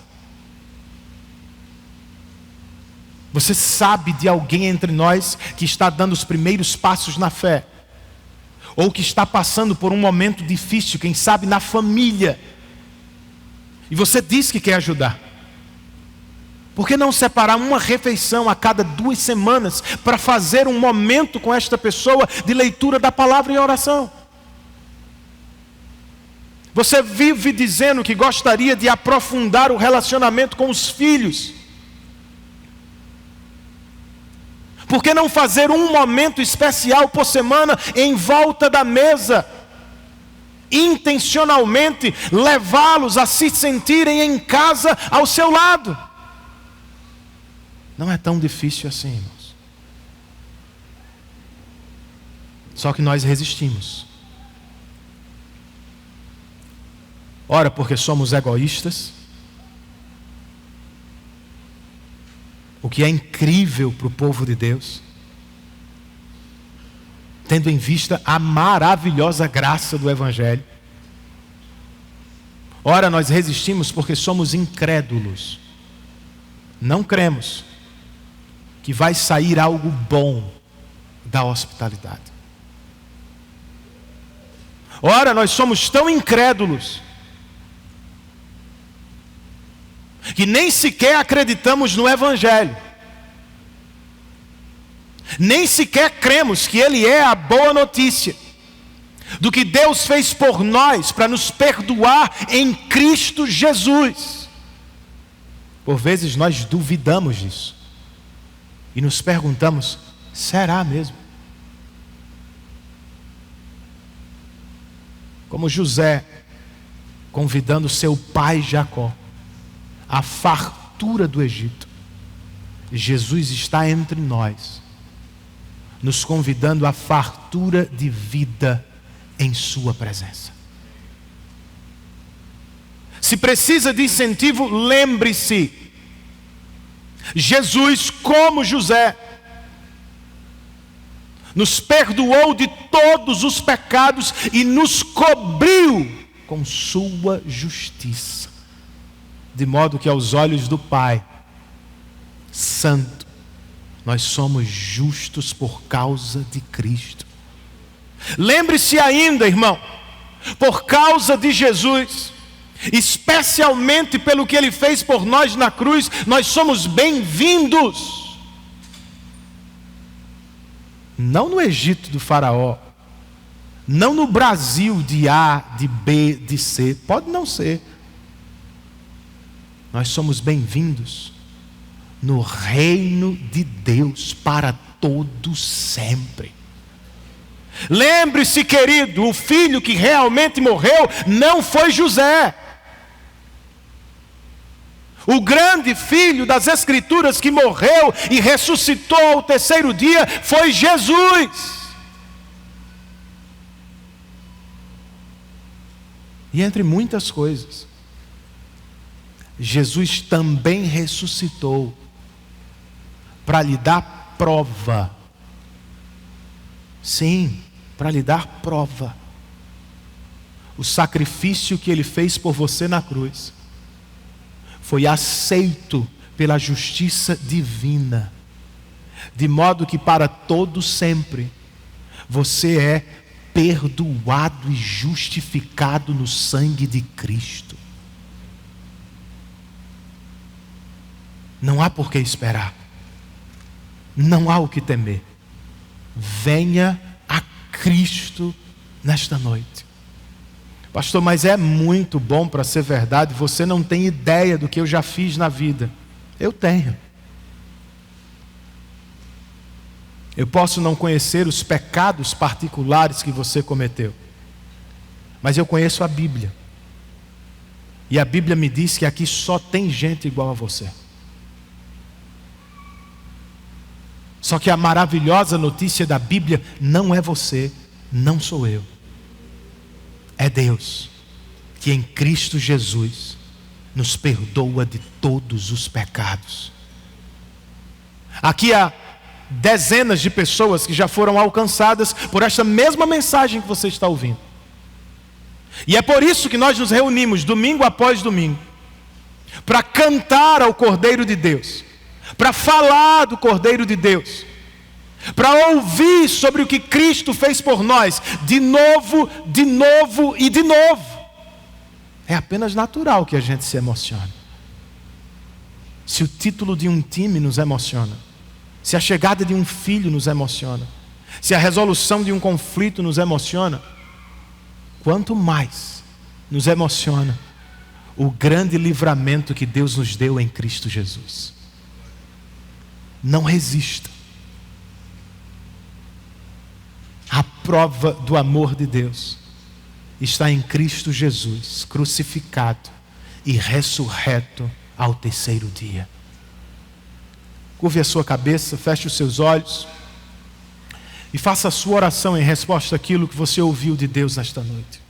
Você sabe de alguém entre nós que está dando os primeiros passos na fé, ou que está passando por um momento difícil, quem sabe na família, e você diz que quer ajudar? Por que não separar uma refeição a cada 2 semanas para fazer um momento com esta pessoa de leitura da palavra e oração? Você vive dizendo que gostaria de aprofundar o relacionamento com os filhos. Por que não fazer um momento especial por semana em volta da mesa? Intencionalmente levá-los a se sentirem em casa ao seu lado. Não é tão difícil assim, irmãos. Só que nós resistimos. Ora, porque somos egoístas. O que é incrível para o povo de Deus, tendo em vista a maravilhosa graça do Evangelho. Ora, nós resistimos porque somos incrédulos. Não cremos que vai sair algo bom da hospitalidade. Ora, nós somos tão incrédulos que nem sequer acreditamos no Evangelho. Nem sequer cremos que Ele é a boa notícia do que Deus fez por nós para nos perdoar em Cristo Jesus. Por vezes nós duvidamos disso e nos perguntamos: será mesmo? Como José convidando seu pai Jacó à fartura do Egito, Jesus está entre nós, nos convidando à fartura de vida em sua presença. Se precisa de incentivo, lembre-se, Jesus, como José, nos perdoou de todos os pecados e nos cobriu com sua justiça, de modo que aos olhos do Pai Santo, nós somos justos por causa de Cristo. Lembre-se ainda, irmão, por causa de Jesus, especialmente pelo que Ele fez por nós na cruz, nós somos bem-vindos. Não no Egito do faraó, não no Brasil de A, de B, de C, pode não ser. Nós somos bem-vindos no reino de Deus para todo sempre. Lembre-se, querido, o filho que realmente morreu não foi José. O grande filho das Escrituras que morreu e ressuscitou ao 3º dia foi Jesus. E entre muitas coisas, Jesus também ressuscitou para lhe dar prova. Sim, para lhe dar prova. O sacrifício que Ele fez por você na cruz foi aceito pela justiça divina, de modo que para todo sempre você é perdoado e justificado no sangue de Cristo. Não há por que esperar, não há o que temer. Venha a Cristo nesta noite. Pastor, mas é muito bom para ser verdade, você não tem ideia do que eu já fiz na vida. Eu tenho. Eu posso não conhecer os pecados particulares que você cometeu, mas eu conheço a Bíblia. E a Bíblia me diz que aqui só tem gente igual a você. Só que a maravilhosa notícia da Bíblia não é você, não sou eu. É Deus, que em Cristo Jesus nos perdoa de todos os pecados. Aqui há dezenas de pessoas que já foram alcançadas por esta mesma mensagem que você está ouvindo. E é por isso que nós nos reunimos domingo após domingo, para cantar ao Cordeiro de Deus, para falar do Cordeiro de Deus, para ouvir sobre o que Cristo fez por nós, de novo, de novo e de novo. É apenas natural que a gente se emocione. Se o título de um time nos emociona, se a chegada de um filho nos emociona, se a resolução de um conflito nos emociona, quanto mais nos emociona o grande livramento que Deus nos deu em Cristo Jesus. Não resista. A prova do amor de Deus está em Cristo Jesus, crucificado e ressurreto ao terceiro dia. Curve a sua cabeça, feche os seus olhos e faça a sua oração em resposta àquilo que você ouviu de Deus nesta noite.